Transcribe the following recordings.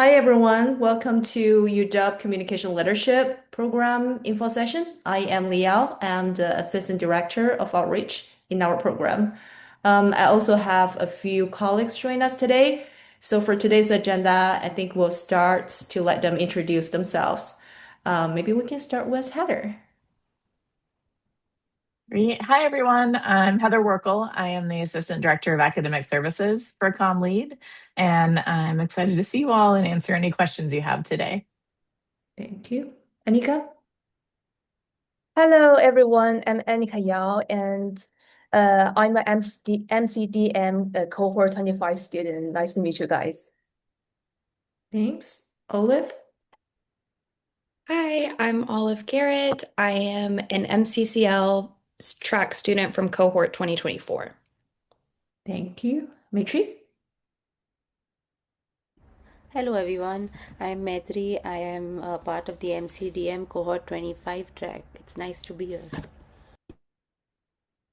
Hi everyone, welcome to UW Communication Leadership Program info session. I am Liao, I'm the Assistant Director of Outreach in our program. I also have a few colleagues join us today. So for today's agenda, I think we'll start to let them introduce themselves. Maybe we can start with Heather. Great. Hi, everyone. I'm Heather Werkel. I am the Assistant Director of Academic Services for Comm Lead, and I'm excited to see you all and answer any questions you have today. Thank you. Anika? Hello, everyone. I'm Annika Yao, and I'm a MCDM cohort 25 student. Nice to meet you guys. Thanks. Olive? Hi, I'm Olive Garrett. I am an MCCL track student from cohort 2024. Thank you. Mitri? Hello everyone, I am Maitri. I am a part of the MCDM cohort 25 track. It's nice to be here.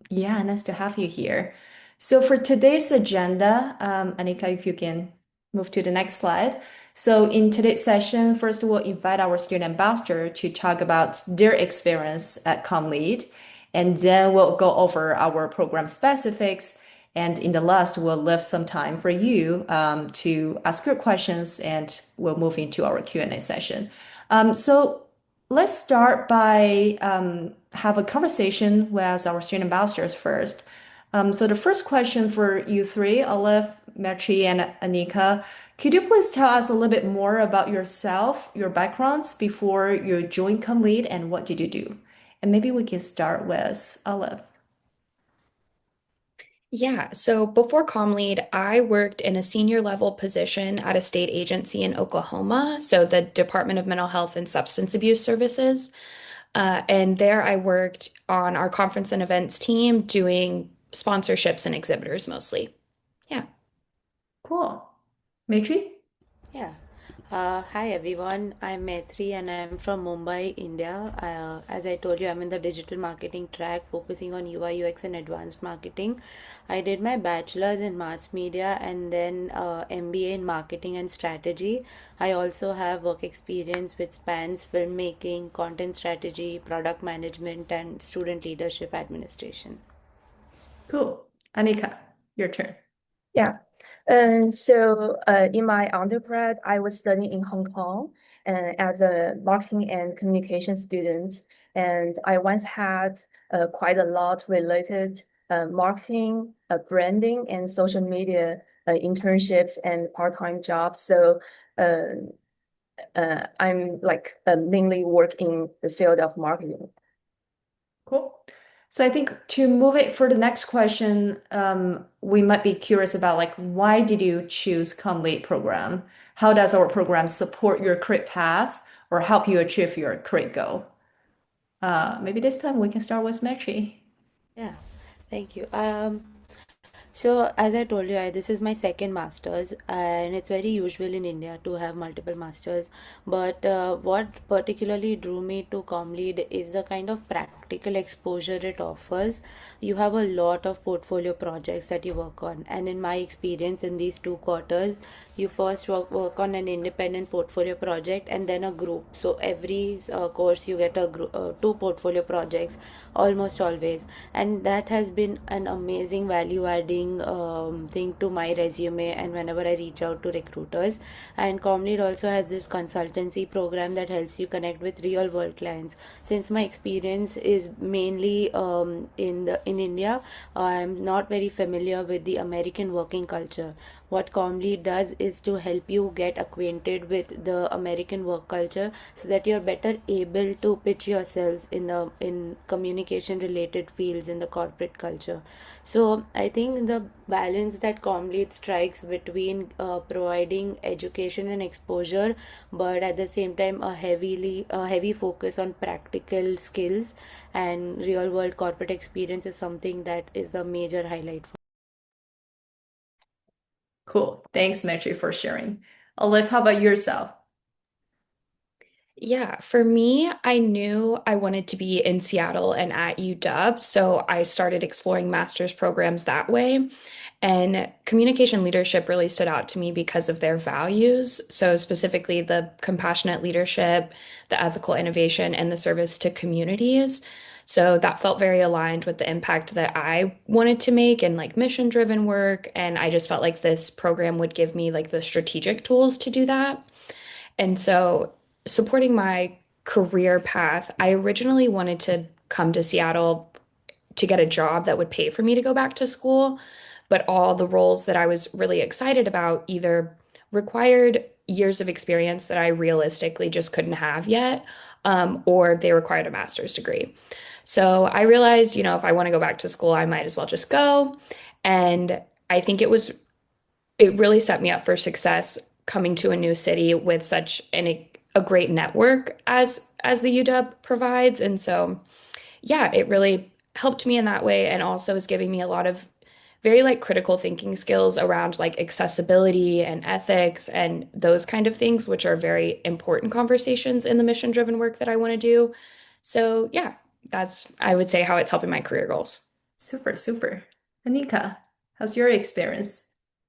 Yeah, nice to have you here. So for today's agenda, Anika, if you can move to the next slide. So in today's session, first we'll invite our student ambassador to talk about their experience at ComLead, and then we'll go over our program specifics. And in the last, we'll leave some time for you to ask your questions, and we'll move into our Q&A session. So let's start by have a conversation with our student ambassadors first. So the first question for you three, Olive, Metri, and Anika, could you please tell us a little bit more about yourself, your backgrounds before you joined ComLead, and what did you do? And maybe we can start with Olive. Yeah, so before Comm Lead, I worked in a senior level position at a state agency in Oklahoma, so the Department of Mental Health and Substance Abuse Services. And there I worked on our conference and events team doing sponsorships and exhibitors mostly. Yeah. Cool. Metri? Yeah. Hi everyone, I'm Maitri and I'm from Mumbai, India. As I told you, I'm in the digital marketing track focusing on UI, UX, and advanced marketing. I did my bachelor's in mass media and then MBA in marketing and strategy. I also have work experience which spans filmmaking, content strategy, product management, and student leadership administration. Cool. Anika, your turn. Yeah. In my undergrad, I was studying in Hong Kong as a marketing and communication student. And I once had quite a lot related marketing, branding, and social media internships and part-time jobs. Uh, I'm like mainly work in the field of marketing. Cool. So I think to move it for the next question, we might be curious about like why did you choose Come Late program? How does our program support your career path or help you achieve your career goal? Maybe this time we can start with Metri. Yeah, thank you. So, as I told you, this is my second master's, and it's very usual in India to have multiple masters. But what particularly drew me to ComLead is the kind of practical exposure it offers. You have a lot of portfolio projects that you work on, and in my experience, in these 2 quarters, you first work on an independent portfolio project and then a group. So every course you get a two portfolio projects almost always, and that has been an amazing value adding thing to my resume and whenever I reach out to recruiters. And Comlead also has this consultancy program that helps you connect with real world clients. Since my experience is mainly in India, I'm not very familiar with the American working culture. What Comlead does is to help you get acquainted with the American work culture so that you're better able to pitch yourselves in communication related fields in the corporate culture. So I think the balance that Comlead strikes between providing education and exposure, but at the same time a heavy focus on practical skills and real world corporate experience is something that is a major highlight for. Cool. Thanks, Metri, for sharing. Olive, how about yourself? Yeah, for me, I knew I wanted to be in Seattle and at UW, so I started exploring master's programs that way. And communication leadership really stood out to me because of their values. So, specifically, the compassionate leadership, the ethical innovation, and the service to communities. So, that felt very aligned with the impact that I wanted to make and like mission driven work. And I just felt like this program would give me like the strategic tools to do that. And so, supporting my career path, I originally wanted to come to Seattle to get a job that would pay for me to go back to school. But all the roles that I was really excited about either required years of experience that I realistically just couldn't have yet, or they required a master's degree. So I realized, if I want to go back to school, I might as well just go. And I think it really set me up for success coming to a new city with such a great network as the UW provides. And so yeah, it really helped me in that way and also is giving me a lot of very like critical thinking skills around like accessibility and ethics and those kind of things, which are very important conversations in the mission driven work that I want to do. So, yeah, that's, I would say, how it's helping my career goals. Super, super. Anika, how's your experience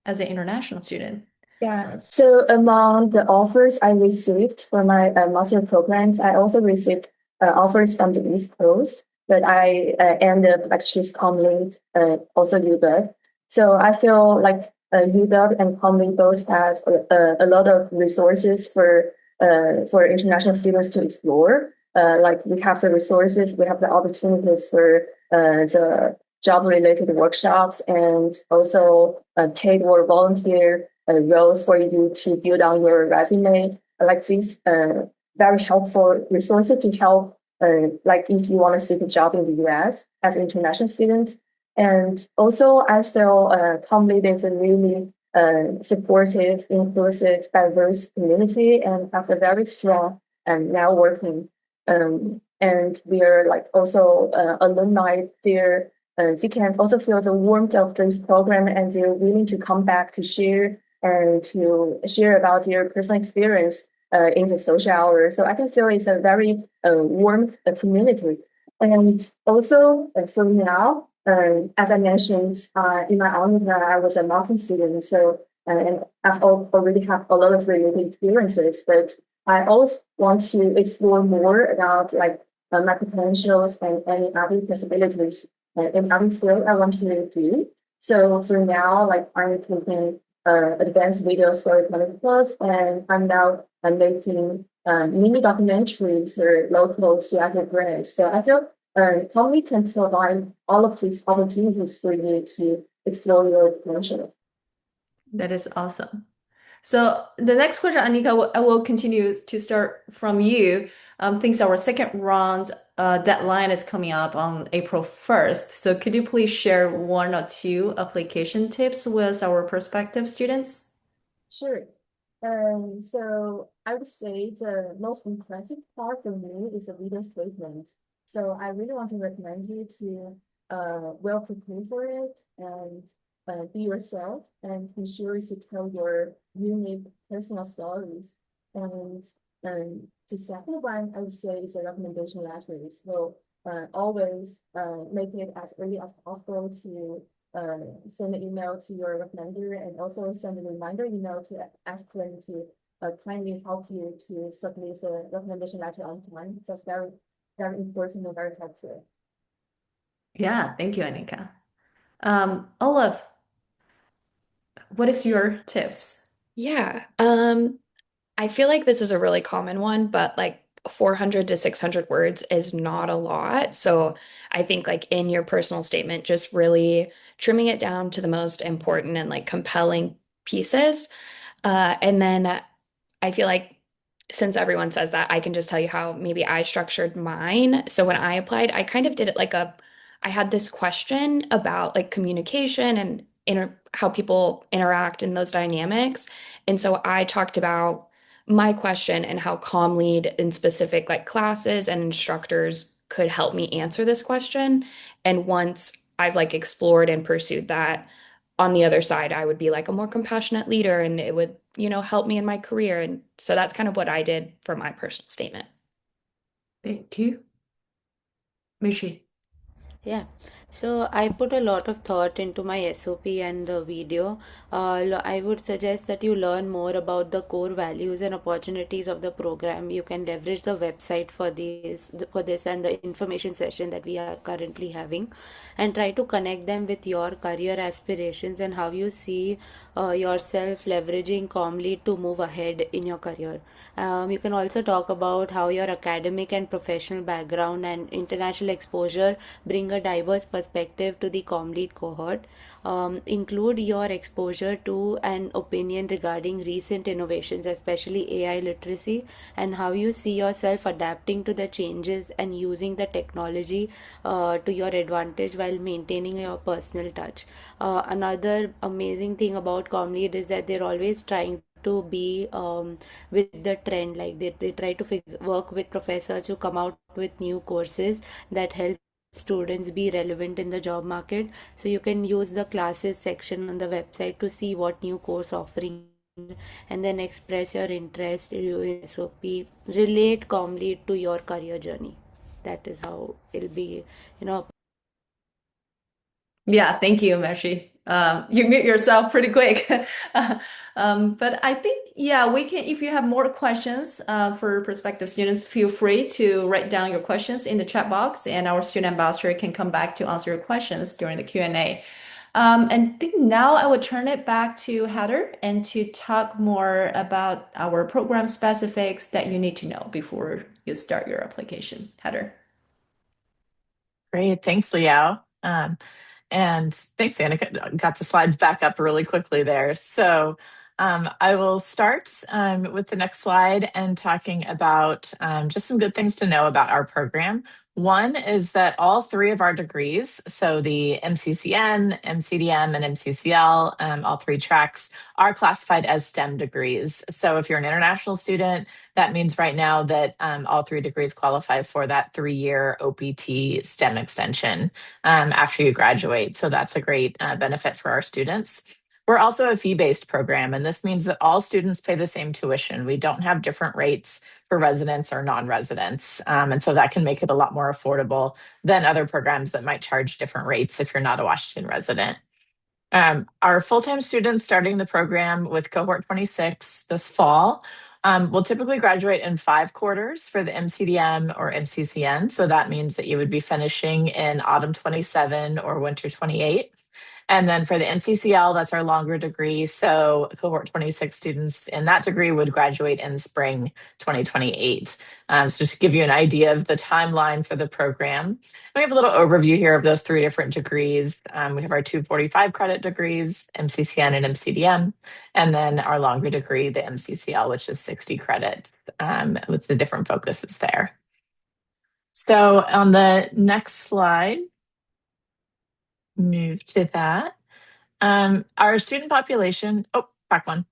as an international student? Yeah, so among the offers I received for my master programs, I also received offers from the East Coast, but I ended up like choose Comm Lead, also UW. So I feel like UW and Comm Lead both has a lot of resources for international students to explore. Like we have the resources, we have the opportunities for the job-related workshops and also paid or volunteer roles for you to build on your resume. Like these very helpful resources to help, like if you want to seek a job in the US as an international student. And also, I feel Comm Lead is a really supportive, inclusive, diverse community and have a very strong networking. And we are like also alumni there. They can also feel the warmth of this program and they're willing to come back to share and to share about their personal experience in the social hour. So I can feel it's a very warm community. And also for now, as I mentioned, in my undergrad, I was a marketing student. So and I've already have a lot of related experiences, but I always want to explore more about like my potentials and any other possibilities in other field I want to do. So for now, like I'm taking advanced video storytelling course, and I'm now making mini documentaries for local Seattle brands. So I feel Comedy can provide all of these opportunities for you to explore your potential. That is awesome. So the next question, Anika, I will continue to start from you. Thinks our second round deadline is coming up on April 1st. So could you please share one or two application tips with our prospective students? Sure. So I would say the most impressive part for me is the video statement. So I really want to recommend you to well prepare for it and be yourself and be sure to tell your unique personal stories. And the second one I would say is a recommendation letter. So always make it as early as possible to send an email to your recommender and also send a reminder email to ask them to kindly help you to submit the recommendation letter on time. That's very, very important and very helpful. Yeah, thank you, Anika. Olaf, what is your tips? Yeah. I feel like this is a really common one, but like 400 to 600 words is not a lot. So I think like in your personal statement, just really trimming it down to the most important and like compelling pieces. And then I feel like since everyone says that, I can just tell you how maybe I structured mine. So when I applied, I kind of did it I had this question about like communication and how people interact in those dynamics. And so I talked about my question and how Comm Lead in specific like classes and instructors could help me answer this question. And once I've like explored and pursued that, on the other side, I would be like a more compassionate leader and it would, help me in my career. And so that's kind of what I did for my personal statement. Thank you. Michi. Yeah. So I put a lot of thought into my SOP and the video. I would suggest that you learn more about the core values and opportunities of the program. You can leverage the website for this and the information session that we are currently having, and try to connect them with your career aspirations and how you see yourself leveraging Comm Lead to move ahead in your career. You can also talk about how your academic and professional background and international exposure bring a diverse perspective to the Comm Lead cohort. Include your exposure to an opinion regarding recent innovations, especially AI literacy, and how you see yourself adapting to the changes and using the technology to your advantage while maintaining your personal touch. Another amazing thing about Comlead is that they're always trying to be with the trend. Like they try to work with professors to come out with new courses that help students be relevant in the job market. So you can use the classes section on the website to see what new course offering, and then express your interest in SOP, relate Comlead to your career journey. That is how it'll be, you know. Yeah, thank you, Meshi. You mute yourself pretty quick. But I think, yeah, we can, if you have more questions for prospective students, feel free to write down your questions in the chat box, and our student ambassador can come back to answer your questions during the Q&A. And I think now I will turn it back to Heather and to talk more about our program specifics that you need to know before you start your application. Heather. Great. Thanks, Liao. And thanks, Annika. Got the slides back up really quickly there. So I will start with the next slide and talking about just some good things to know about our program. One is that all three of our degrees, so the MCCN, MCDM, and MCCL, all three tracks, are classified as STEM degrees. So if you're an international student, that means right now that all three degrees qualify for that 3-year OPT STEM extension after you graduate. So that's a great benefit for our students. We're also a fee-based program, and this means that all students pay the same tuition. We don't have different rates for residents or non-residents. And so that can make it a lot more affordable than other programs that might charge different rates if you're not a Washington resident. Our full-time students starting the program with cohort 26 this fall will typically graduate in 5 quarters for the MCDM or MCCN. So that means that you would be finishing in autumn 27 or winter 28. And then for the MCCL, that's our longer degree. So cohort 26 students in that degree would graduate in spring 2028. So just to give you an idea of the timeline for the program. We have a little overview here of those 3 different degrees. We have our 245 credit degrees, MCCN and MCDM, and then our longer degree, the MCCL, which is 60 credits with the different focuses there. So on the next slide, move to that. Our student population, back one.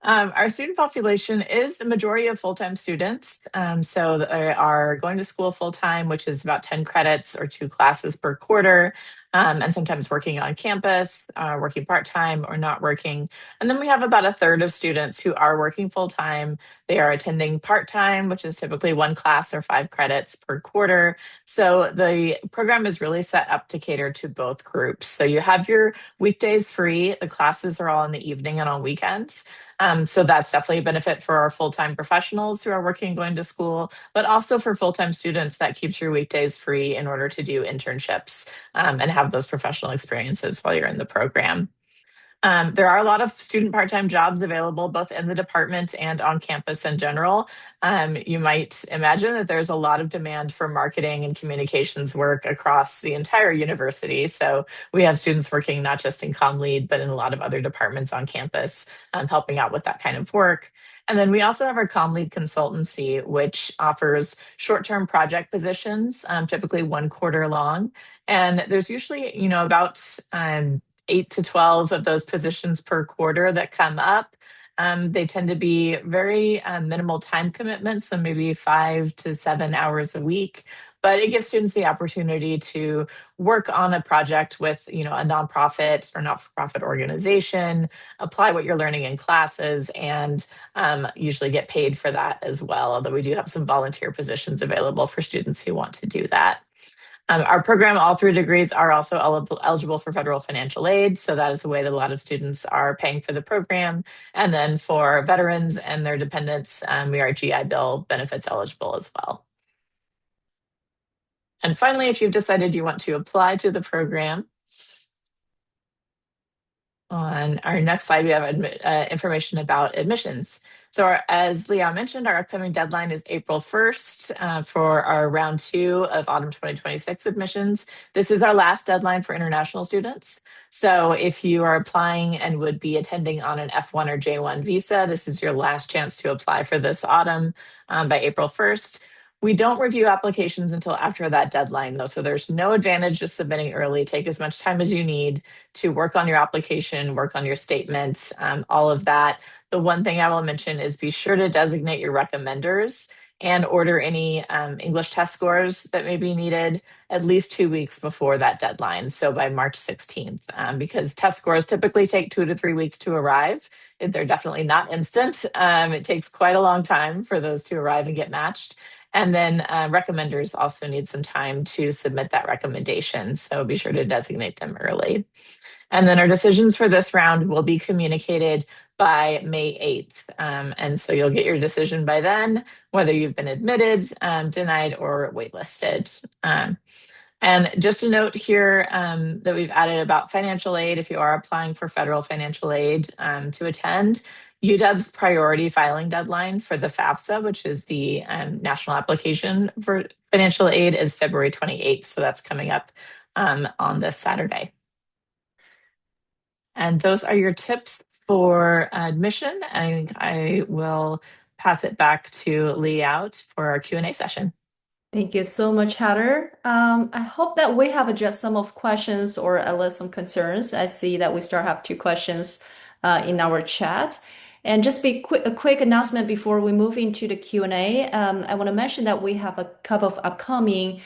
Our student population is the majority of full-time students. So they are going to school full-time, which is about 10 credits or 2 classes per quarter, and sometimes working on campus, working part-time or not working. And then we have about a third of students who are working full-time. They are attending part-time, which is typically 1 class or 5 credits per quarter. So the program is really set up to cater to both groups. So you have your weekdays free. The classes are all in the evening and on weekends. So that's definitely a benefit for our full-time professionals who are working and going to school, but also for full-time students that keeps your weekdays free in order to do internships and have those professional experiences while you're in the program. There are a lot of student part-time jobs available both in the department and on campus in general. You might imagine that there's a lot of demand for marketing and communications work across the entire university. So we have students working not just in Comm Lead, but in a lot of other departments on campus, helping out with that kind of work. And then we also have our Comm Lead consultancy, which offers short-term project positions, typically 1 quarter long. And there's usually, about 8 to 12 of those positions per quarter that come up. They tend to be very minimal time commitments, so maybe 5 to 7 hours a week. But it gives students the opportunity to work on a project with, a nonprofit or not-for-profit organization, apply what you're learning in classes, and usually get paid for that as well. Although we do have some volunteer positions available for students who want to do that. Our program, all 3 degrees, are also eligible for federal financial aid. So that is a way that a lot of students are paying for the program. And then for veterans and their dependents, we are GI Bill benefits eligible as well. And finally, if you've decided you want to apply to the program, on our next slide, we have information about admissions. So as Leah mentioned, our upcoming deadline is April 1st for our round 2 of autumn 2026 admissions. This is our last deadline for international students. So if you are applying and would be attending on an F1 or J1 visa, this is your last chance to apply for this autumn by April 1st. We don't review applications until after that deadline, though, so there's no advantage to submitting early. Take as much time as you need to work on your application, work on your statements, all of that. The one thing I will mention is be sure to designate your recommenders and order any English test scores that may be needed at least 2 weeks before that deadline. So by March 16th, because test scores typically take 2 to 3 weeks to arrive. They're definitely not instant. It takes quite a long time for those to arrive and get matched. And then recommenders also need some time to submit that recommendation. So be sure to designate them early. And then our decisions for this round will be communicated by May 8th. And so you'll get your decision by then, whether you've been admitted, denied, or waitlisted. And just a note here that we've added about financial aid. If you are applying for federal financial aid to attend, UW's priority filing deadline for the FAFSA, which is the national application for financial aid, is February 28th. So that's coming up on this Saturday. And those are your tips for admission. I will pass it back to Lee out for our Q&A session. Thank you so much, Heather. I hope that we have addressed some of questions or at least some concerns. I see that we start have 2 questions in our chat. And just a quick announcement before we move into the Q&A. I want to mention that we have a couple of upcoming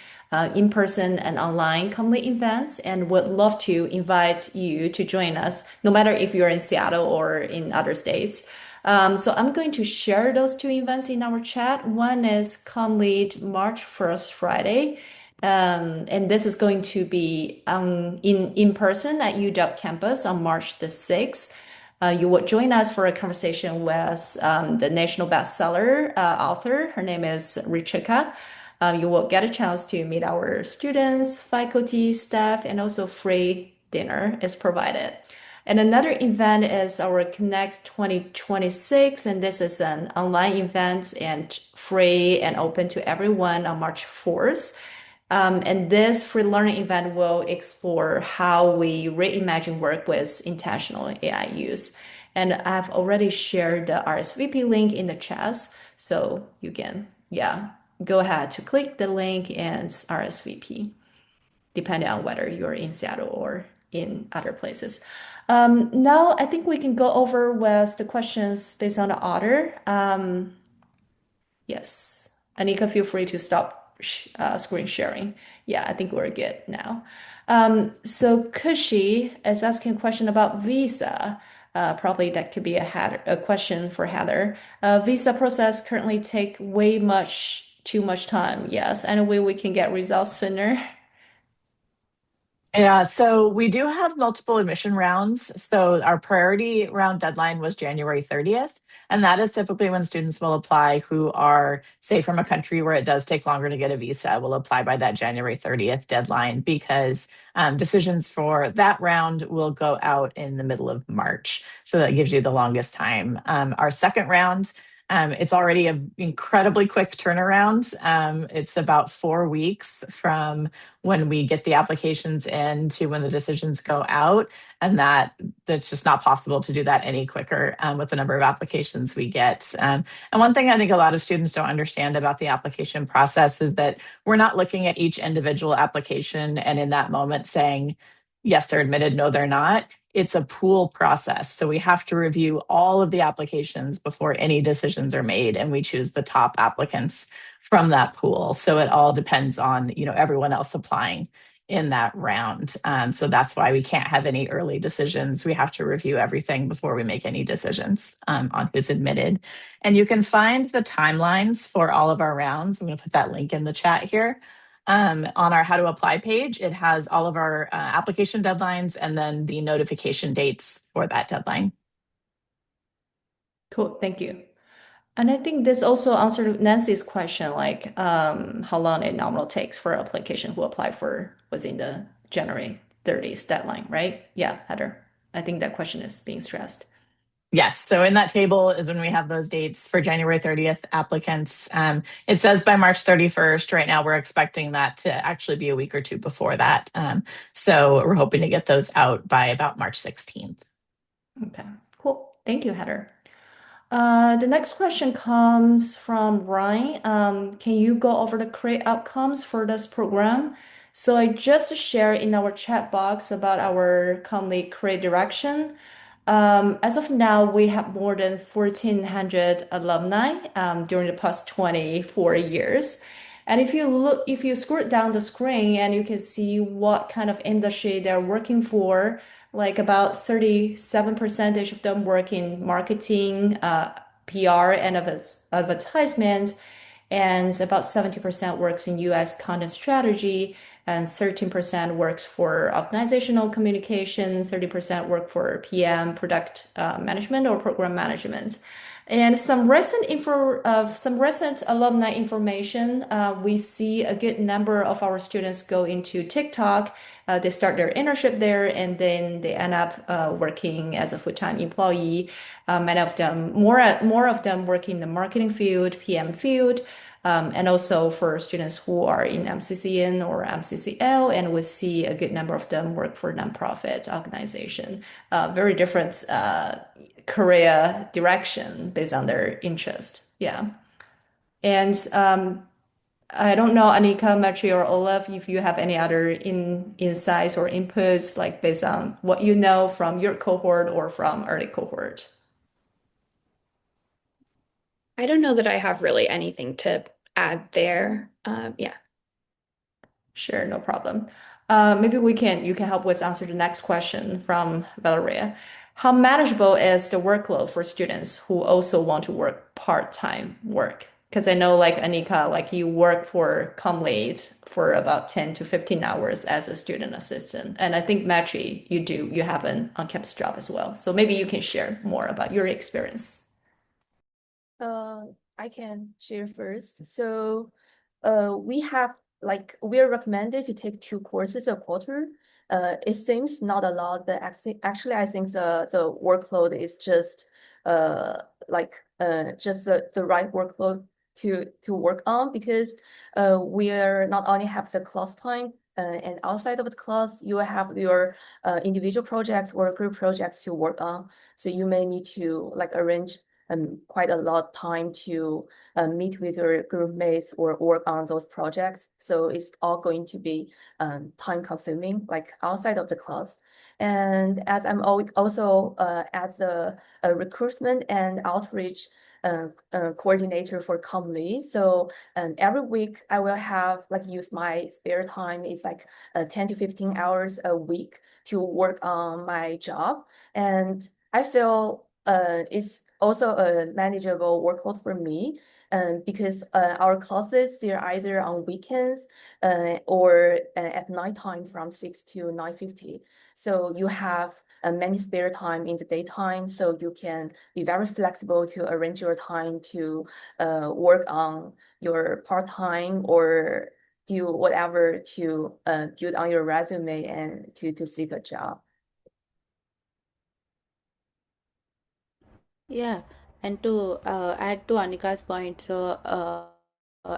in-person and online Comm Lead events, and would love to invite you to join us, no matter if you're in Seattle or in other states. So I'm going to share those 2 events in our chat. One is Comm Lead March 1st, Friday. And this is going to be in person at UW campus on March the 6th. You will join us for a conversation with the national bestseller author. Her name is Richika. You will get a chance to meet our students, faculty, staff, and also free dinner is provided. And another event is our Connect 2026, and this is an online event and free and open to everyone on March 4th. And this free learning event will explore how we reimagine work with intentional AI use. And I've already shared the RSVP link in the chat, so you can, go ahead to click the link and RSVP, depending on whether you're in Seattle or in other places. Now, I think we can go over with the questions based on the order. Yes, Anika, feel free to stop screen sharing. Yeah, I think we're good now. So Kushi is asking a question about visa. Probably that could be a question for Heather. Visa process currently take too much time. Yes, any way we can get results sooner? Yeah, so we do have multiple admission rounds. So our priority round deadline was January 30th. And that is typically when students will apply who are, say, from a country where it does take longer to get a visa, will apply by that January 30th deadline, because decisions for that round will go out in the middle of March. So that gives you the longest time. Our second round, it's already an incredibly quick turnaround. It's about 4 weeks from when we get the applications in to when the decisions go out. And that's just not possible to do that any quicker with the number of applications we get. And one thing I think a lot of students don't understand about the application process is that we're not looking at each individual application and in that moment saying, yes, they're admitted, no, they're not. It's a pool process. So we have to review all of the applications before any decisions are made, and we choose the top applicants from that pool. So it all depends on, everyone else applying in that round. So that's why we can't have any early decisions. We have to review everything before we make any decisions on who's admitted. And you can find the timelines for all of our rounds. I'm going to put that link in the chat here. On our how to apply page, it has all of our application deadlines and then the notification dates for that deadline. Cool, thank you. And I think this also answered Nancy's question, like how long it normally takes for application who apply for within the January 30th deadline, right? Yeah, Heather. I think that question is being stressed. Yes. So in that table is when we have those dates for January 30th applicants. It says by March 31st. Right now, we're expecting that to actually be a week or two before that. So we're hoping to get those out by about March 16th. Okay, cool. Thank you, Heather. The next question comes from Ryan. Can you go over the career outcomes for this program? So I just shared in our chat box about our Comm Lead career direction. As of now, we have more than 1,400 alumni during the past 24 years. And if you scroll down the screen and you can see what kind of industry they're working for, like about 37% of them work in marketing, PR, and advertisement, and about 70% works in US content strategy, and 13% works for organizational communication, 30% work for PM, product management or program management. And some recent alumni information, we see a good number of our students go into TikTok. They start their internship there, and then they end up working as a full-time employee. Many of them, more of them, work in the marketing field, PM field. And also for students who are in MCCN or MCCL, and we see a good number of them work for nonprofit organization. Very different career direction based on their interest. Yeah. And I don't know, Anika, Matri, or Olaf, if you have any other insights or inputs, like based on what you know from your cohort or from early cohort. I don't know that I have really anything to add there. Yeah. Sure, no problem. Maybe you can help us answer the next question from Valeria. How manageable is the workload for students who also want to work part-time work? Because I know, like Anika, like you work for Comm Lead for about 10 to 15 hours as a student assistant. And I think Matri, you have an on-campus job as well. So maybe you can share more about your experience. Uh, I can share first. So, we have we're recommended to take 2 courses a quarter. It seems not a lot, but actually I think the workload is just just the right workload to work on, because we are not only have the class time, and outside of the class you will have your individual projects or group projects to work on. So you may need to arrange quite a lot of time to meet with your group mates or work on those projects. So it's all going to be time consuming, like outside of the class. And as I'm also as a recruitment and outreach coordinator for Comm Lead. So every week I will have use my spare time. It's 10 to 15 hours a week to work on my job. And I feel it's also a manageable workload for me, because our classes are either on weekends or at nighttime from 6 to 9:50. So you have many spare time in the daytime, so you can be very flexible to arrange your time to work on your part-time or do whatever to build on your resume and to seek a job. Yeah, and to add to Anika's point, so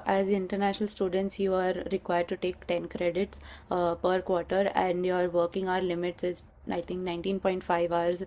as international students, you are required to take 10 credits per quarter, and your working hour limits is, I think, 19.5 hours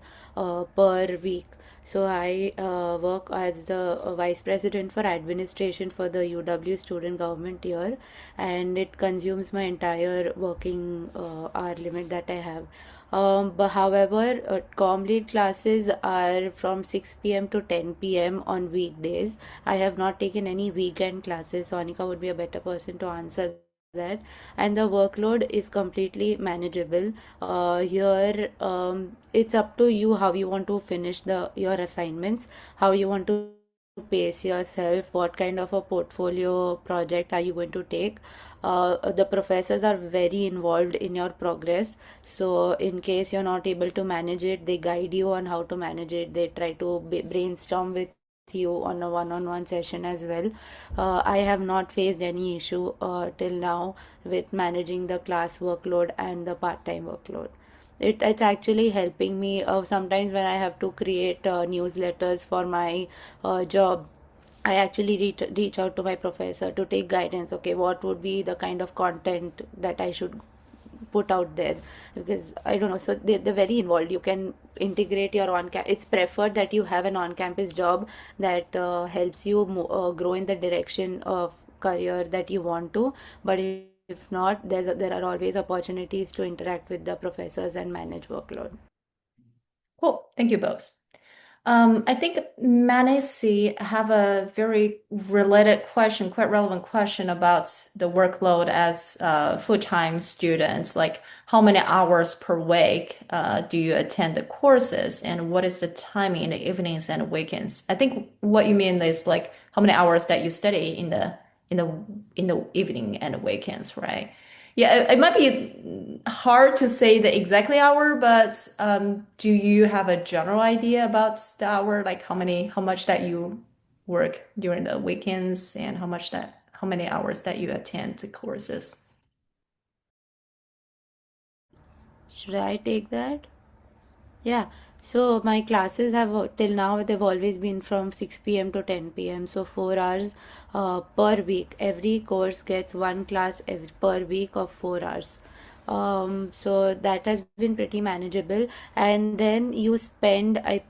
per week. So I work as the vice president for administration for the UW student government here, and it consumes my entire working hour limit that I have. But however, Comm Lead classes are from 6 p.m. to 10 p.m. on weekdays. I have not taken any weekend classes, so Anika would be a better person to answer that. And the workload is completely manageable. Here, it's up to you how you want to finish your assignments, how you want to pace yourself, what kind of a portfolio project are you going to take. The professors are very involved in your progress, so in case you're not able to manage it, they guide you on how to manage it. They try to brainstorm with you on a one-on-one session as well. I have not faced any issue till now with managing the class workload and the part-time workload. It's actually helping me sometimes when I have to create newsletters for my job. I actually reach out to my professor to take guidance. Okay, what would be the kind of content that I should put out there? Because I don't know. So they're very involved. You can integrate your it's preferred that you have an on-campus job that helps you grow in the direction of career that you want to. But if not, there are always opportunities to interact with the professors and manage workload. Cool. Thank you both. I think Manisi have a very related question, quite relevant question about the workload as full-time students. Like, how many hours per week do you attend the courses, and what is the timing in the evenings and weekends? I think what you mean is like how many hours that you study in the in the evening and weekends, right? Yeah, it might be hard to say the exactly hour, but do you have a general idea about the hour, like how much that you work during the weekends and how many hours that you attend the courses? Should I take that? Yeah, so my classes have till now they've always been from 6 p.m. to 10 p.m. So 4 hours per week. Every course gets one class per week of 4 hours. So that has been pretty manageable. And then you spend, I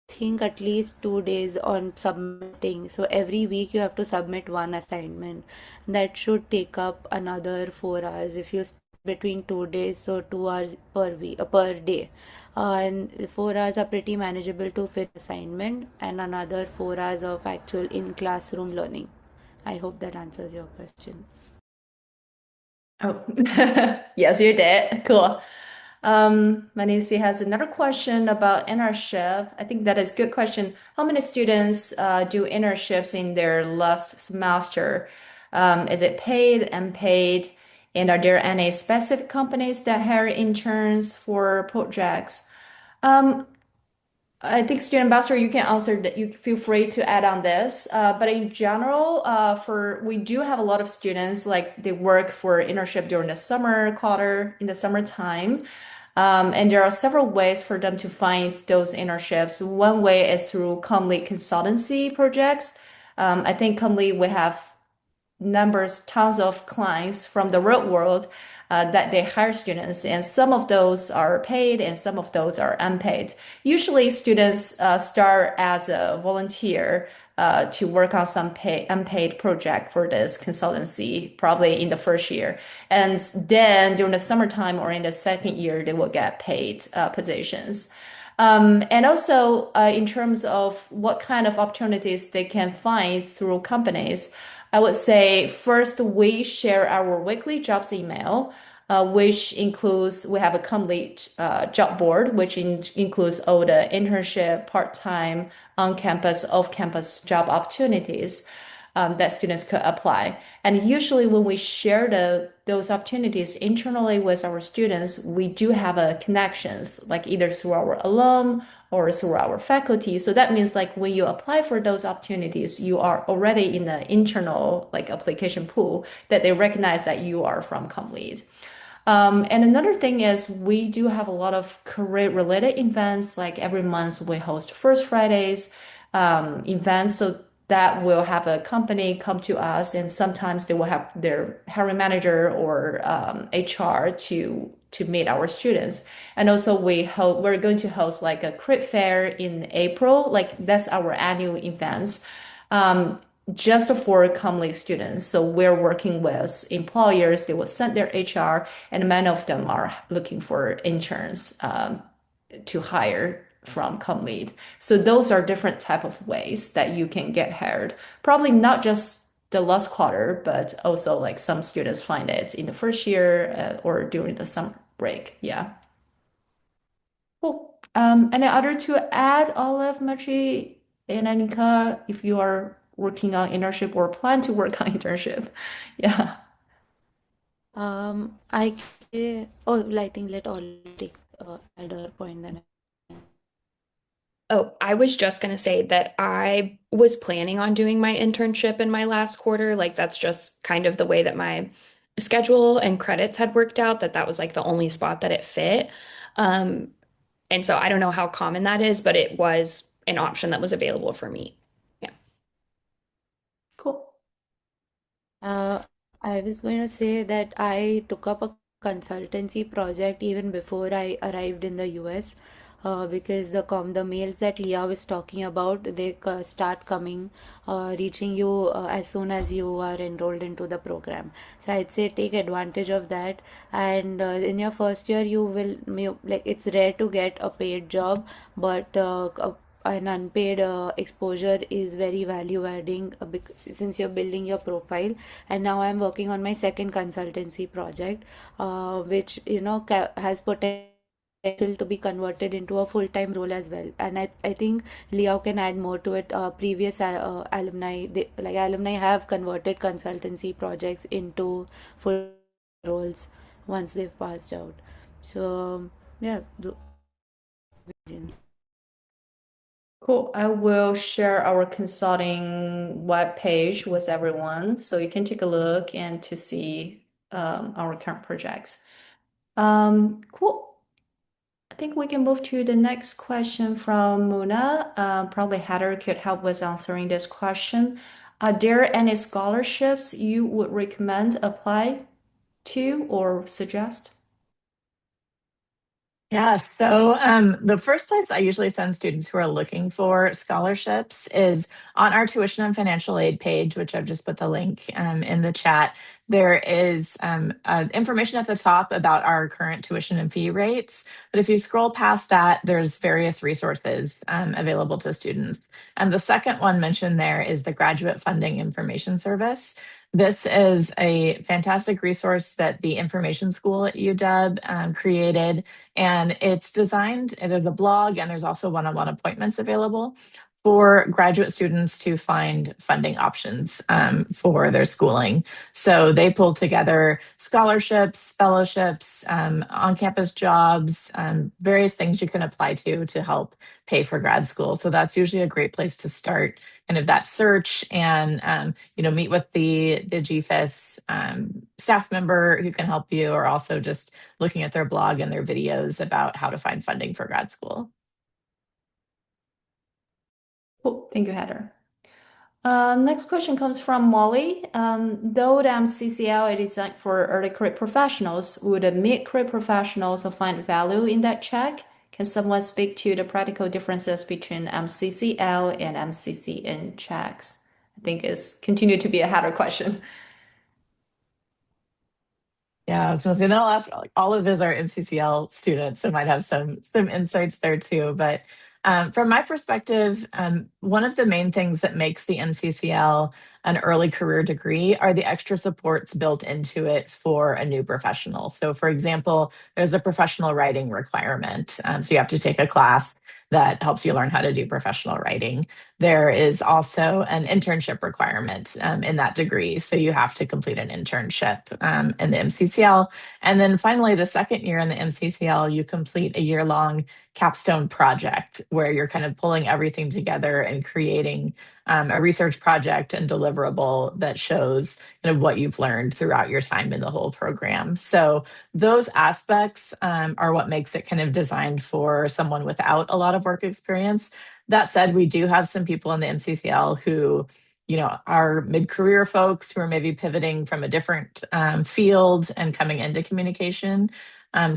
think, at least 2 days on submitting. So every week you have to submit one assignment. That should take up another 4 hours if you between 2 days, so 2 hours per week per day. And 4 hours are pretty manageable to fit assignment, and another 4 hours of actual in classroom learning. I hope that answers your question. Oh, yes, you did. Cool. Manisi has another question about internship. I think that is a good question. How many students do internships in their last semester? Is it paid, unpaid? And are there any specific companies that hire interns for projects? Um, I think student ambassador, you can answer that. You feel free to add on this. But in general, for we do have a lot of students like they work for internship during the summer quarter in the summertime. And there are several ways for them to find those internships. One way is through Comm Lead consultancy projects. I think Comm Lead we have tons of clients from the real world that they hire students, and some of those are paid and some of those are unpaid. Usually, students start as a volunteer to work on some unpaid project for this consultancy, probably in the first year. And then during the summertime or in the second year, they will get paid positions. And also, in terms of what kind of opportunities they can find through companies, I would say first we share our weekly jobs email, which includes we have a complete job board, which includes all the internship, part-time, on-campus, off-campus job opportunities that students could apply. And usually when we share those opportunities internally with our students, we do have a connections, like either through our alum or through our faculty. So that means like when you apply for those opportunities, you are already in the internal like application pool that they recognize that you are from Comm Lead. And another thing is we do have a lot of career related events. Like every month we host First Fridays events. So that will have a company come to us, and sometimes they will have their hiring manager or HR to meet our students. And also we're going to host like a crit fair in April. Like that's our annual events. Um, just for Comley students. So we're working with employers. They will send their HR, and many of them are looking for interns to hire from ComLead. So those are different type of ways that you can get hired. Probably not just the last quarter, but also like some students find it in the first year or during the summer break. Yeah. Cool. Any other to add, Olive, Machi? And Anika, if you are working on internship or plan to work on internship. Yeah. I oh, I think let Ollie take add her point then. Oh, I was just going to say that I was planning on doing my internship in my last quarter. Like, that's just kind of the way that my schedule and credits had worked out, that that was like the only spot that it fit. Um, and so I don't know how common that is, but it was an option that was available for me. Yeah. Cool. Uh, I was going to say that I took up a consultancy project even before I arrived in the US, because the mails that Leah was talking about, they start coming, reaching you as soon as you are enrolled into the program. So I'd say take advantage of that. And in your first year, like it's rare to get a paid job, but an unpaid exposure is very value adding, because since you're building your profile. And now I'm working on my second consultancy project, which has potential to be converted into a full-time role as well. And I think Liao can add more to it. Previous alumni, alumni have converted consultancy projects into full roles once they've passed out. So yeah. Cool. I will share our consulting web page with everyone so you can take a look and to see our current projects. Cool. I think we can move to the next question from Muna. Probably Heather could help with answering this question. Are there any scholarships you would recommend apply to or suggest? Yeah, so the first place I usually send students who are looking for scholarships is on our tuition and financial aid page, which I've just put the link in the chat. There is information at the top about our current tuition and fee rates. But if you scroll past that, there's various resources available to students. And the second one mentioned there is the Graduate Funding Information Service. This is a fantastic resource that the Information School at UW created, and it's designed, there's a blog and there's also one-on-one appointments available for graduate students to find funding options for their schooling. So they pull together scholarships, fellowships, on-campus jobs, various things you can apply to help pay for grad school. So that's usually a great place to start kind of that search, and meet with the GFIS staff member who can help you, or also just looking at their blog and their videos about how to find funding for grad school. Cool. Thank you, Heather. Next question comes from Molly. Though the MCCL is designed for early career professionals, would the mid-career professionals find value in that check? Can someone speak to the practical differences between MCCL and MCCN checks? I think it's continued to be a Heather question. Yeah, I was going to say, then I'll ask, like, all of us are MCCL students, so might have some insights there too. But from my perspective, one of the main things that makes the MCCL an early career degree are the extra supports built into it for a new professional. So, for example, there's a professional writing requirement. So you have to take a class that helps you learn how to do professional writing. There is also an internship requirement in that degree. So you have to complete an internship in the MCCL. And then finally, the second year in the MCCL, you complete a year-long capstone project where you're kind of pulling everything together and creating a research project and deliverable that shows kind of what you've learned throughout your time in the whole program. So those aspects are what makes it kind of designed for someone without a lot of work experience. That said, we do have some people in the MCCL who, are mid-career folks who are maybe pivoting from a different field and coming into communication,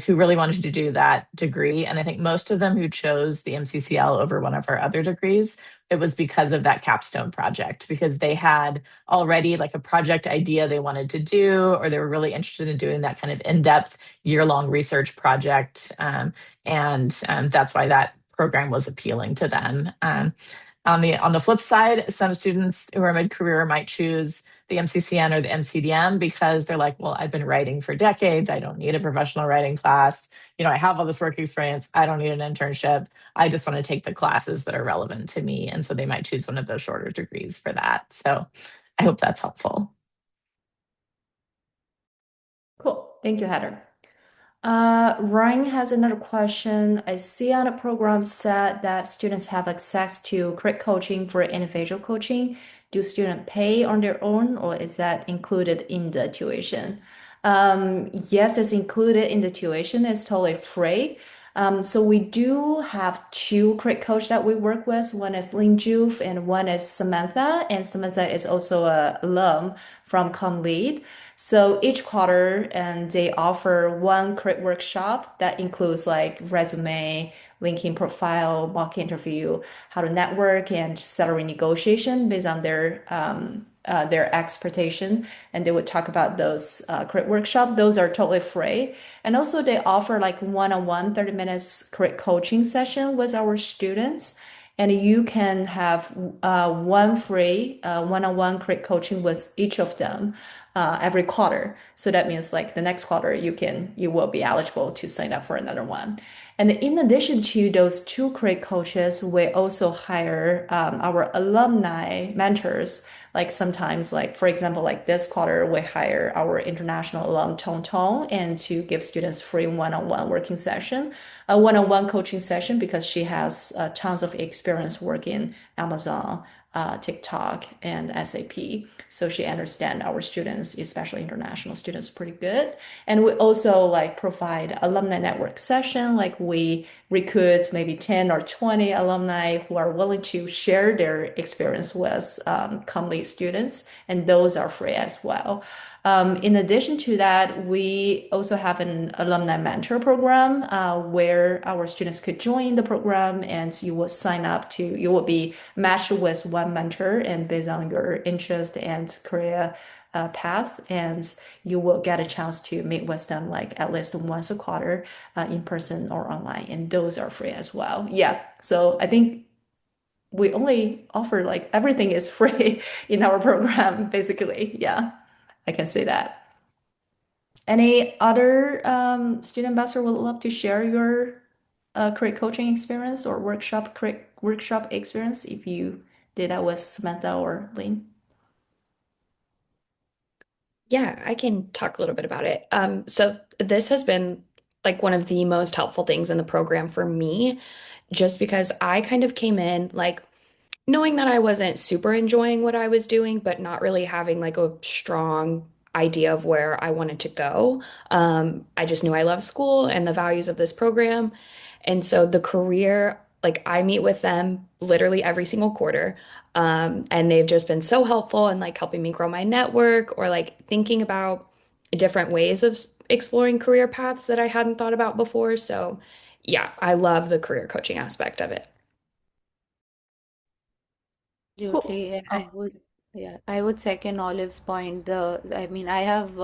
who really wanted to do that degree. And I think most of them who chose the MCCL over one of our other degrees, it was because of that capstone project, because they had already like a project idea they wanted to do, or they were really interested in doing that kind of in-depth year-long research project. And that's why that program was appealing to them. On the flip side, some students who are mid-career might choose the MCCN or the MCDM because they're like, well, I've been writing for decades. I don't need a professional writing class. I have all this work experience. I don't need an internship. I just want to take the classes that are relevant to me. And so they might choose one of those shorter degrees for that. So I hope that's helpful. Cool. Thank you, Heather. Ryan has another question. I see on the program set that students have access to credit coaching for individual coaching. Do students pay on their own, or is that included in the tuition? Yes, it's included in the tuition. It's totally free. So we do have two credit coach that we work with. One is Lin Juve and one is Samantha. And Samantha is also a alum from Comm Lead. So each quarter, and they offer one credit workshop that includes like resume, LinkedIn profile, mock interview, how to network, and salary negotiation based on their expertise. And they would talk about those credit workshop. Those are totally free. And also they offer like one-on-one 30 minutes credit coaching session with our students. And you can have one free one-on-one credit coaching with each of them every quarter. So that means like the next quarter you will be eligible to sign up for another one. And in addition to those two credit coaches, we also hire our alumni mentors. Like sometimes, like for example, like this quarter, we hire our international alum Tong Tong and to give students free one-on-one working session, a one-on-one coaching session because she has tons of experience working Amazon, TikTok, and SAP. So she understands our students, especially international students, pretty good. And we also like provide alumni network session. Like we recruit maybe 10 or 20 alumni who are willing to share their experience with Comm Lead students, and those are free as well. In addition to that, we also have an alumni mentor program where our students could join the program and you will be matched with one mentor and based on your interest and career path, and you will get a chance to meet with them like at least once a quarter in person or online, and those are free as well. Yeah, so I think we only offer like everything is free in our program, basically. Yeah, I can say that. Any other student ambassador would love to share your career coaching experience or workshop experience if you did that with Samantha or Lynn? Yeah, I can talk a little bit about it. So this has been like one of the most helpful things in the program for me, just because I kind of came in like knowing that I wasn't super enjoying what I was doing, but not really having like a strong idea of where I wanted to go. I just knew I loved school and the values of this program. And so the career, like I meet with them literally every single quarter. And they've just been so helpful in like helping me grow my network or like thinking about different ways of exploring career paths that I hadn't thought about before. So yeah, I love the career coaching aspect of it. Cool. Absolutely, and Oh, I would second Olive's point. I have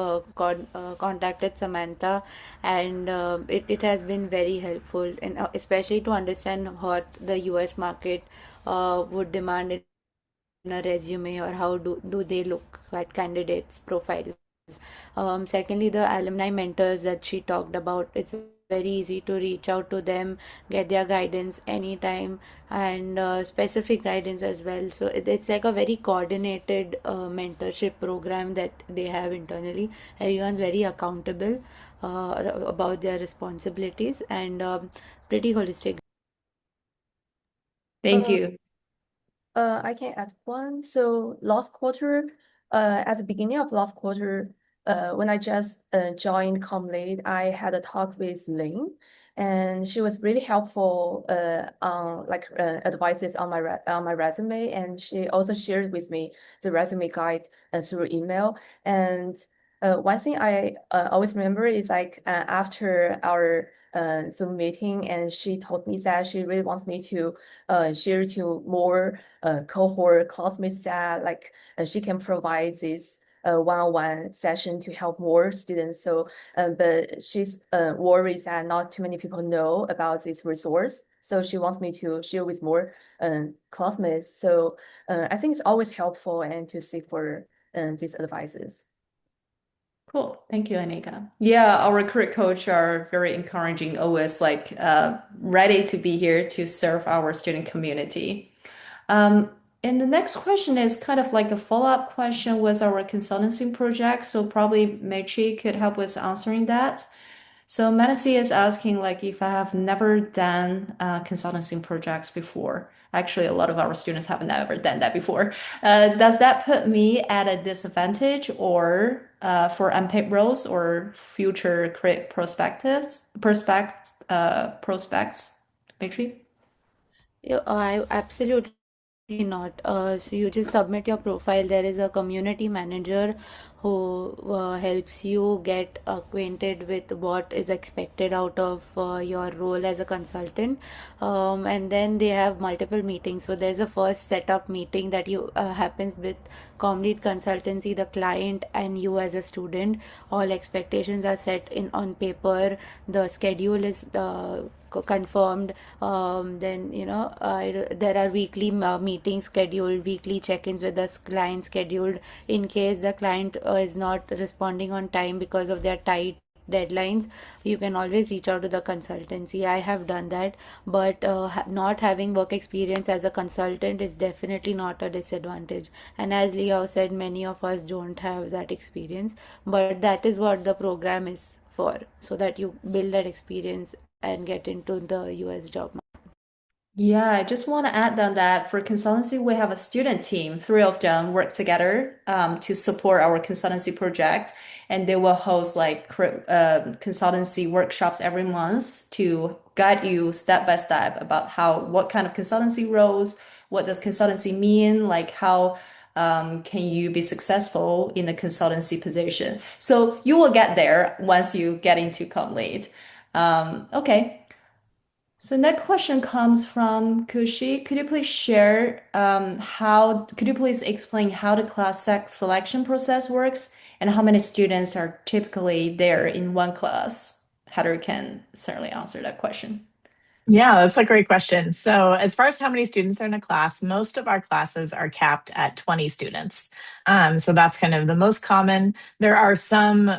contacted Samantha, and it has been very helpful, and especially to understand what the U.S. market would demand in a resume, or how do they look at candidates' profiles. Secondly, the alumni mentors that she talked about, it's very easy to reach out to them, get their guidance anytime, and specific guidance as well. So it's like a very coordinated mentorship program that they have internally. Everyone's very accountable about their responsibilities, and pretty holistic. thank Uh, you. I can add one. So last quarter, at the beginning of last quarter, when I just joined Comm Lead, I had a talk with Ling, and she was really helpful on like advices on my resume, and she also shared with me the resume guide through email. And one thing I always remember is like after our Zoom meeting, and she told me that she really wants me to share to more cohort classmates that like she can provide this one-on-one session to help more students. So, but she's worried that not too many people know about this resource. So she wants me to share with more classmates. So I think it's always helpful and to seek for these advices. Cool. Thank you, Anika. Yeah, our career coach are very encouraging, always like ready to be here to serve our student community. Um, and the next question is kind of like a follow-up question with our consultancy project. So probably Mechi could help with answering that. So Manasi is asking like if I have never done consultancy projects before. Actually, a lot of our students have never done that before. Does that put me at a disadvantage or for unpaid roles or future career prospects, Mitri? Yeah, I absolutely not. So you just submit your profile. There is a community manager who helps you get acquainted with what is expected out of your role as a consultant. And then they have multiple meetings. So there's a first setup meeting that you happens with Comm Lead consultancy, the client, and you as a student. All expectations are set in on paper. The schedule is confirmed. Then there are weekly meetings scheduled, weekly check-ins with the client scheduled. In case the client is not responding on time because of their tight deadlines, you can always reach out to the consultancy. I have done that, but not having work experience as a consultant is definitely not a disadvantage. And as Leo said, many of us don't have that experience, but that is what the program is for, so that you build that experience and get into the US job. Yeah, I just want to add on that for consultancy, we have a student team. Three of them work together to support our consultancy project, and they will host like consultancy workshops every month to guide you step by step about what kind of consultancy roles, what does consultancy mean, like how can you be successful in the consultancy position. So you will get there once you get into Comm Lead. Okay. So next question comes from Kushi. Could you please share could you please explain how the selection process works and how many students are typically there in one class? Heather can certainly answer that question. Yeah, that's a great question. So, as far as how many students are in a class, most of our classes are capped at 20 students. So, that's kind of the most common. There are some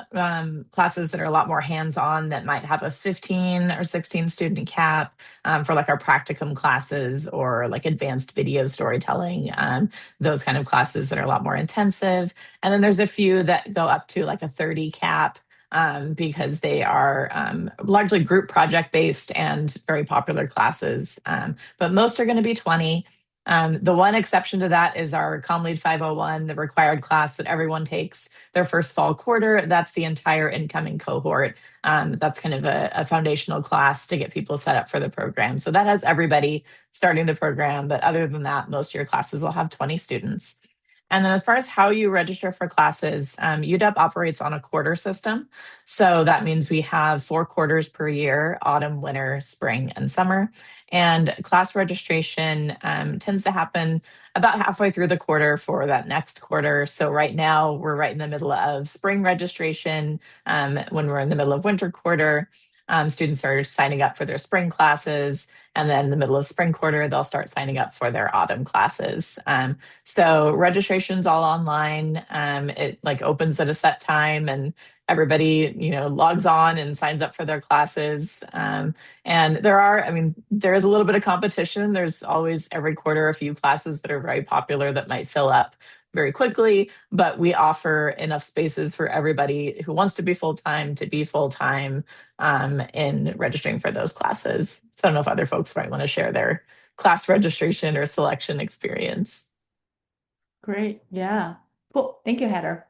classes that are a lot more hands on that might have a 15 or 16 student cap for like our practicum classes or like advanced video storytelling, those kind of classes that are a lot more intensive. And then there's a few that go up to like a 30 cap because they are largely group project based and very popular classes. But most are going to be 20. The one exception to that is our Comm Lead 501, the required class that everyone takes their first fall quarter. That's the entire incoming cohort. That's kind of a foundational class to get people set up for the program. So that has everybody starting the program. But other than that, most of your classes will have 20 students. And then, as far as how you register for classes, UW operates on a quarter system. So that means we have 4 quarters per year: autumn, winter, spring, and summer. And class registration tends to happen about halfway through the quarter for that next quarter. So, right now, we're right in the middle of spring registration. When we're in the middle of winter quarter, students are signing up for their spring classes. And then in the middle of spring quarter, they'll start signing up for their autumn classes. So registration's all online. It like opens at a set time and everybody, logs on and signs up for their classes. And there is a little bit of competition. There's always every quarter a few classes that are very popular that might fill up very quickly, but we offer enough spaces for everybody who wants to be full-time to be full-time in registering for those classes. So I don't know if other folks might want to share their class registration or selection experience. Great. Yeah. Cool. Thank you, Heather.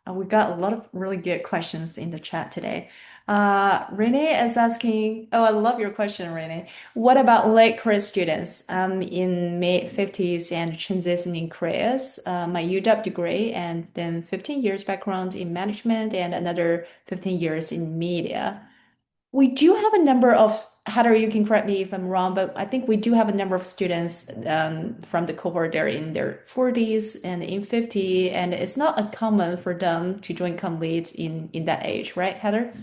We got a lot of really good questions in the chat today. Renee is asking, oh, I love your question, Renee. What about late career students in mid-50s and transitioning careers? My UW degree and then 15 years background in management and another 15 years in media. We do have a number of, Heather, you can correct me if I'm wrong, but I think we do have a number of students from the cohort there in their 40s and in 50, and it's not uncommon for them to join Comm Lead in that age, right, Heather?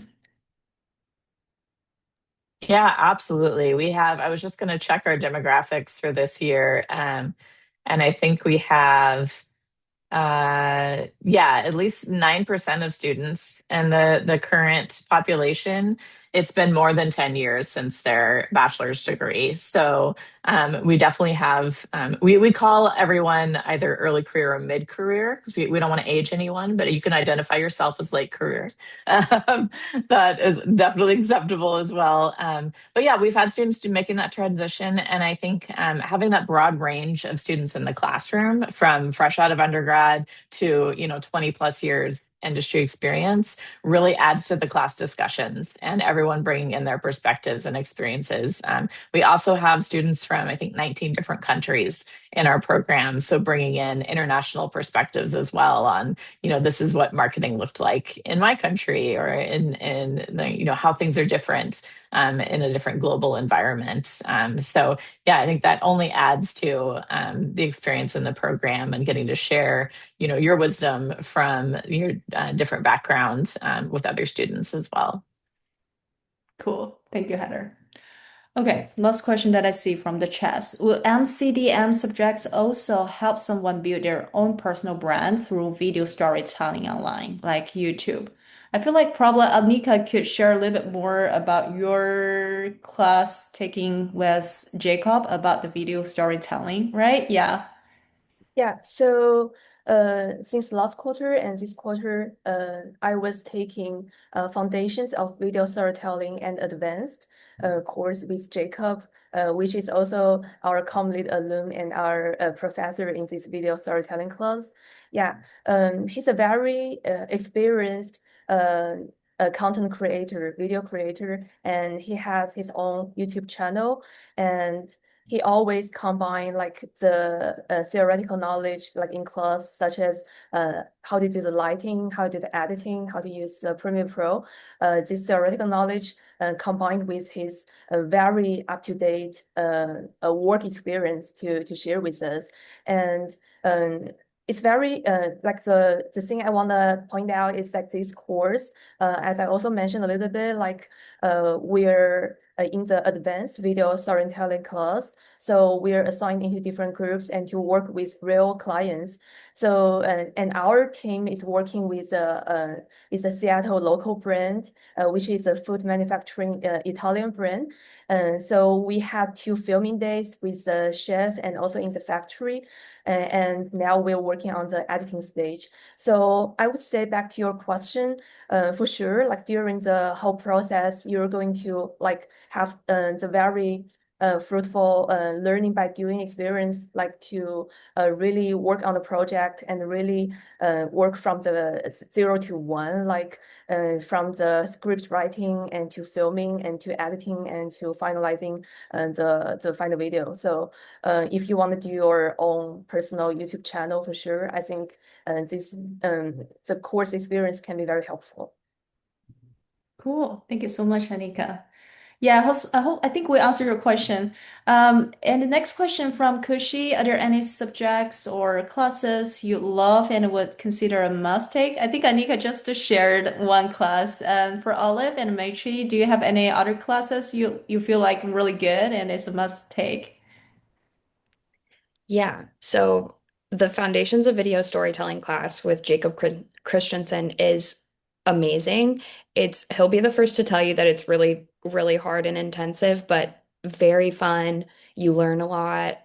Yeah, absolutely. I was just going to check our demographics for this year. And I think we have Yeah, at least 9% of students and the current population, it's been more than 10 years since their bachelor's degree. So we definitely have, we call everyone either early career or mid career because we don't want to age anyone, but you can identify yourself as late career. Um, that is definitely acceptable as well. But yeah, we've had students making that transition. And I think having that broad range of students in the classroom from fresh out of undergrad to, 20 plus years industry experience really adds to the class discussions and everyone bringing in their perspectives and experiences. We also have students from, I think, 19 different countries in our program. So bringing in international perspectives as well on, this is what marketing looked like in my country or in the, how things are different in a different global environment. So yeah, I think that only adds to the experience in the program and getting to share, your wisdom from your different backgrounds with other students as well. Cool. Thank you, Heather. Okay, last question that I see from the chat. Will MCDM subjects also help someone build their own personal brand through video storytelling online, like YouTube? I feel like probably Anika could share a little bit more about your class taking with Jacob about the video storytelling, right? Yeah. Yeah, so since last quarter and this quarter, I was taking Foundations of Video Storytelling and Advanced course with Jacob, which is also our Comm Lead alum and our professor in this video storytelling class. Yeah, he's a very experienced content creator, video creator, and he has his own YouTube channel. And he always combine like the theoretical knowledge like in class, such as how to do the lighting, how to do the editing, how to use Premiere Pro. This theoretical knowledge combined with his very up-to-date work experience to share with us. And it's very like the thing I want to point out is that this course, as I also mentioned a little bit, like we're in the advanced video storytelling class. So we're assigned into different groups and to work with real clients. So, and our team is working with is a Seattle local brand, which is a food manufacturing Italian brand. So we had 2 filming days with the chef and also in the factory. And now we're working on the editing stage. So I would say back to your question, for sure, like during the whole process, you're going to like have the very fruitful learning by doing experience, like to really work on the project and really work from the 0 to 1, like from the script writing and to filming and to editing and to finalizing the final video. So if you want to do your own personal YouTube channel, for sure, I think this the course experience can be very helpful. Cool. Thank you so much, Anika. Yeah, I think we answered your question. And the next question from Kushi, are there any subjects or classes you love and would consider a must take? I think Anika just shared one class. And for Olive and Maitri, do you have any other classes you feel like really good and it's a must take? Yeah. So the Foundations of Video Storytelling class with Jacob Christensen is amazing. He'll be the first to tell you that it's really, really hard and intensive, but very fun. You learn a lot.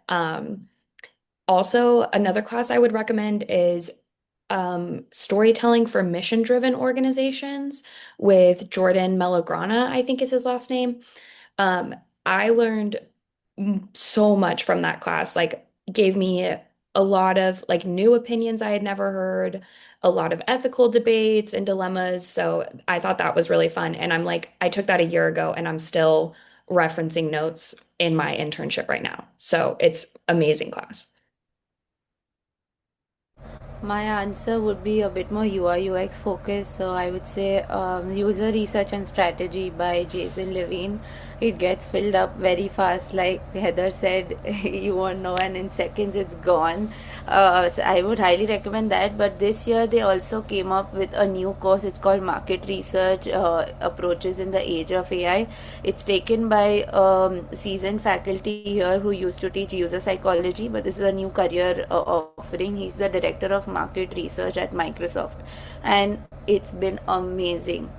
Also, another class I would recommend is storytelling for mission-driven organizations with Jordan Melograna, I think is his last name. Um, I learned so much from that class, like gave me a lot of like new opinions I had never heard, a lot of ethical debates and dilemmas. So I thought that was really fun. And I'm like, I took that a year ago and I'm still referencing notes in my internship right now. So it's amazing class. My answer would be a bit more UI UX focused. So I would say User Research and Strategy by Jason Levine. It gets filled up very fast. Like Heather said, you won't know, and in seconds it's gone. So I would highly recommend that. But this year they also came up with a new course. It's called Market Research Approaches in the Age of AI. It's taken by seasoned faculty here who used to teach user psychology, but this is a new career offering. He's the director of market research at Microsoft, and it's been amazing.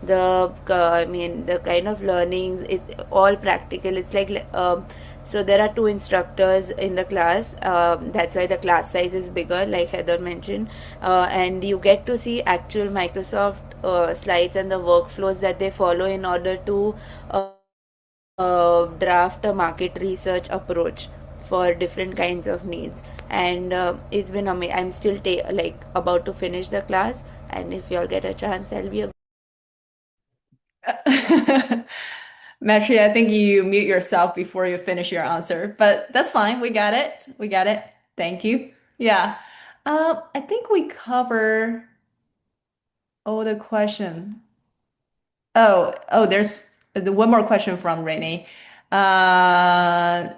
The kind of learnings, it all practical. It's like so there are two instructors in the class. That's why the class size is bigger, like Heather mentioned, and you get to see actual Microsoft slides and the workflows that they follow in order to draft a market research approach for different kinds of needs. And it's been amazing. I'm still like about to finish the class, and if y'all get a chance, that'll be a Metri, I think you mute yourself before you finish your answer, but that's fine. We got it. We got it. Thank you. Yeah. I think we cover all the question. There's one more question from Renee. Uh,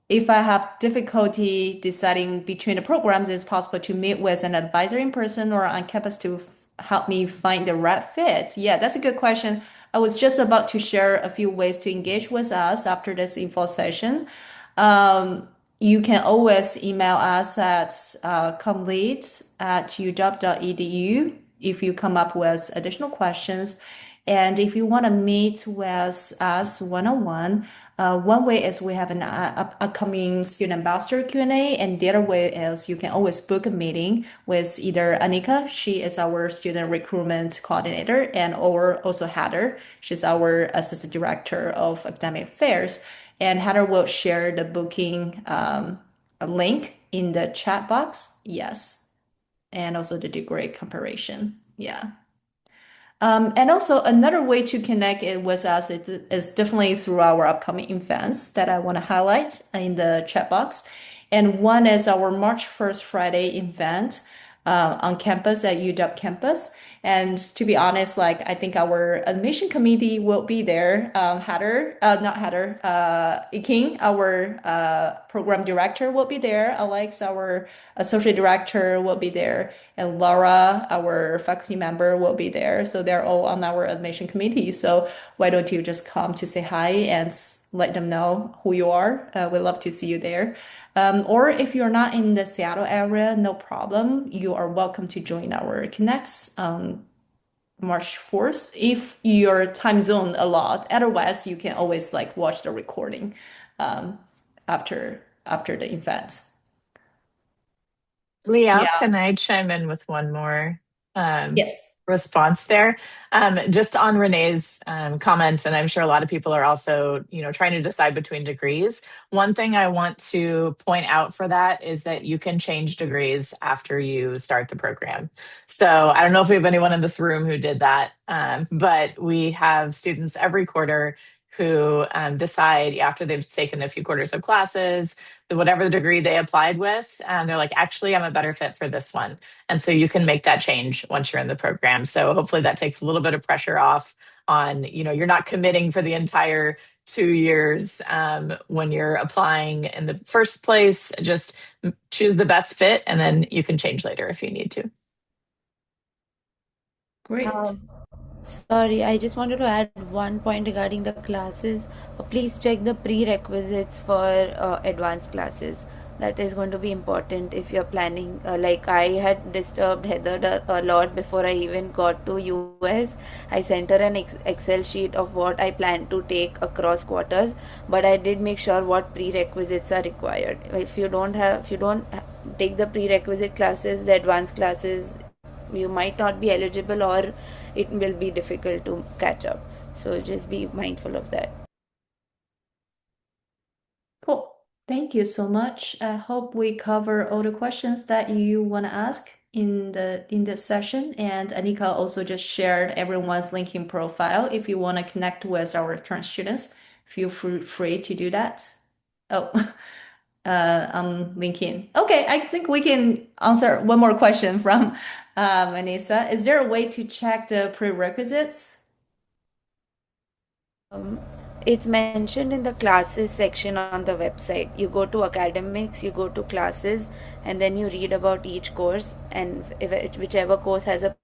if I have difficulty deciding between the programs, is it possible to meet with an advisor in person or on campus to help me find the right fit? Yeah, that's a good question. I was just about to share a few ways to engage with us after this info session. You can always email us at commlead@uw.edu if you come up with additional questions. And if you want to meet with us one-on-one, one way is we have an upcoming student ambassador Q&A, and the other way is you can always book a meeting with either Anika, she is our student recruitment coordinator, and or also Heather, she's our assistant director of academic affairs. And Heather will share the booking link in the chat box. Yes. And also the degree comparison. Yeah. And also another way to connect it with us is definitely through our upcoming events that I want to highlight in the chat box. And one is our March 1st Friday event on campus at UW campus. And to be honest, like I think our admission committee will be there. Not Heather, Iking, our program director will be there. Alex, our associate director will be there, and Laura, our faculty member, will be there. So they're all on our admission committee. So why don't you just come to say hi and let them know who you are? We'd love to see you there. Or if you're not in the Seattle area, no problem. You are welcome to join our Connects March 4th if your time zone allowed. Otherwise, you can always like watch the recording um, after the event. Liao, Yeah. can I chime in with one more um, Yes. response there? Just on Renee's comment, and I'm sure a lot of people are also, trying to decide between degrees. One thing I want to point out for that is that you can change degrees after you start the program. So I don't know if we have anyone in this room who did that, but we have students every quarter who decide after they've taken a few quarters of classes, whatever the degree they applied with, and they're like, actually, I'm a better fit for this one. And so you can make that change once you're in the program. So hopefully that takes a little bit of pressure off on, you're not committing for the entire 2 years when you're applying in the first place. Just choose the best fit, and then you can change later if you need to. Great. Um, Sorry, I just wanted to add one point regarding the classes. Please check the prerequisites for advanced classes. That is going to be important if you're planning. Like I had disturbed Heather a lot before I even got to US. I sent her an Excel sheet of what I plan to take across quarters, but I did make sure what prerequisites are required. If you don't take the prerequisite classes, the advanced classes, you might not be eligible, or it will be difficult to catch up. So just be mindful of that. Cool. Thank you so much. I hope we cover all the questions that you want to ask in this session. And Anika also just shared everyone's LinkedIn profile. If you want to connect with our current students, feel free to do that. Oh, on LinkedIn. Okay, I think we can answer one more question from Anissa. Is there a way to check the prerequisites? Um, it's mentioned in the classes section on the website. You go to academics, you go to classes, and then you read about each course. And whichever course has a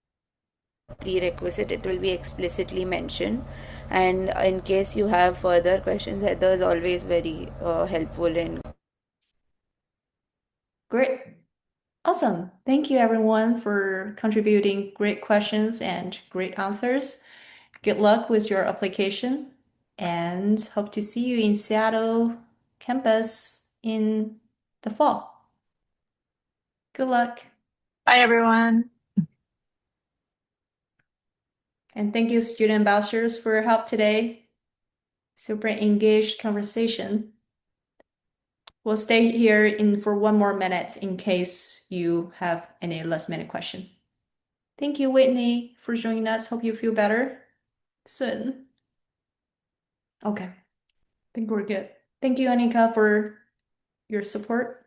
prerequisite, it will be explicitly mentioned. And in case you have further questions, Heather is always very helpful in. Great. Awesome. Thank you everyone for contributing great questions and great answers. Good luck with your application and hope to see you in Seattle campus in the fall. Good luck. Bye, everyone. And thank you, student ambassadors, for your help today. Super engaged conversation. We'll stay here for one more minute in case you have any last minute question. Thank you, Whitney, for joining us. Hope you feel better soon. Okay, I think we're good. Thank you, Anika, for your support.